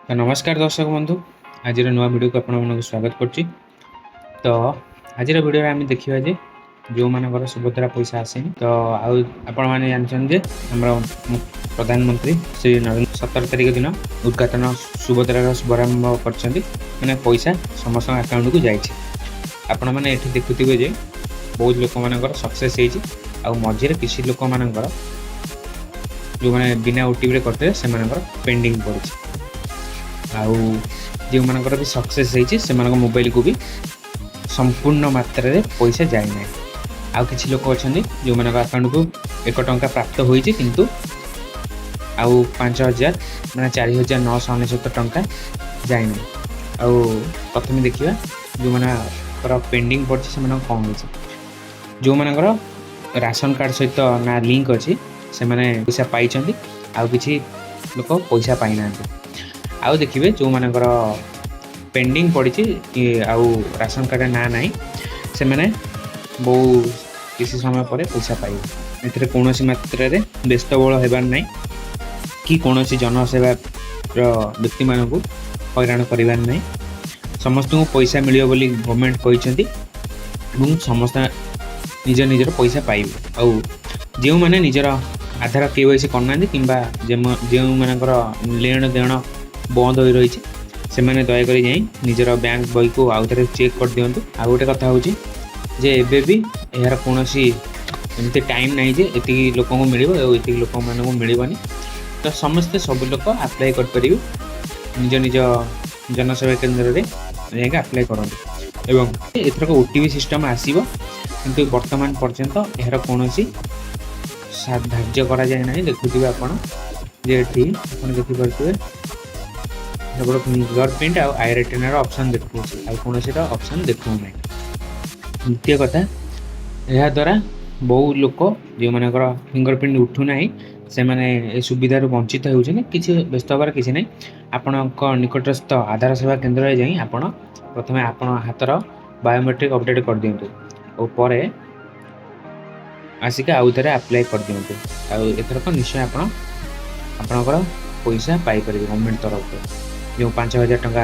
तो नमस्कार दर्शक बंधु आज नुआ वीडियो को आपको स्वागत करुच्ची। तो आज वीडियो आम देखा जे जो मानकर सुभद्रा पैसा आसे तो आपने जानते प्रधानमंत्री श्री नरेंद्र 17 तारिख दिन उद्घाटन सुभद्रार शुभारंभ कर पैसा समस्त अकाउंट को जाइए। आपण मैंने देखुवे जे बहुत लोक मान सक्सेस हो मझे किसी लोक मान जो मैंने बिना ओटीपी करते से पेंडिंग पड़ी आउ जो मानकर भी सक्सेस होती से मोबाइल को भी संपूर्ण मात्रा रे पैसा जाए ना। आउ किसी लोक अच्छा जो मान अकाउंट को 1 टंका प्राप्त होती किंतु आउ 5000 मैंने 4999 टंका जाए ना। आउ प्रथम देखिए जो मान पेंडिंग पड़ी से कौन हो जो मानकर राशन कार्ड सहित ना लिंक अच्छी से मैंने पैसा पाई आउ किसी लोक पैसा पाई ना। आउ देखिए जो मानकर पेंडिंग पड़ी आउ राशन कार्ड ना ना से मैंने बहु किसी समय पर पैसा पाइबे। ए कौन मात्रा रे व्यस्तबहुल होबार ना कि कौन जनसेवा व्यक्ति मान को हैरान करार ना। समस्त को पैसा मिले बोली गवर्नमेंट कहते समस्त निज निजर पैसा पाइबे। आउ जो मैंने निजर आधार केवाईसी करना कि जो मानकर लेन देन बंद हो रही से मैंने दयाक जाई निजर बैंक बही को आउ थे चेक कर दिंतु। आ गोटे कथा हूँ जे एबे भी यार कौन एमती टाइम ना जे ये लोक मिले ये लोक मानक मिलनी तो समस्ते सब लोग अप्लाई करें निज निज जनसेवा केन्द्र में जाके अप्लाई करते एवं एथरक ओटीपी सिस्टम आसो किंतु वर्तमान पर्यंत यार कौन धार्य करा जाए ना। देखुए आपड़ जे देखिपे केवल फिंगरप्रिंट आउ आई रेटिनार ऑप्शन देखो कौन ऑप्शन देखो ना। द्वितीय कथा यह द्वारा बहु लोक जो मानकर फिंगरप्रिंट उठूना से मैंने सुविधार वंचित होती किसी व्यस्त हबार किसी ना। आपण निकटस्थ आधार सेवा केन्द्र में जाई आपण प्रथमे आपण हाथर बायोमेट्रिक अपडेट कर दिंतु और आसिक आउ थे अप्लाई कर दिंतु। आथरक निश्चय आपणकर पैसा पाइपर गवर्नमेंट तरफ जो 5000 टंका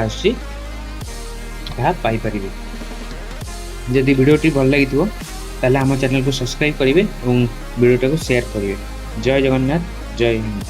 आसपारे। जदि वीडियोटी भल लगी ताले आम चैनल को सब्सक्राइब करेंगे और वीडियोटा को शेयर करेंगे। जय जगन्नाथ जय हिंद।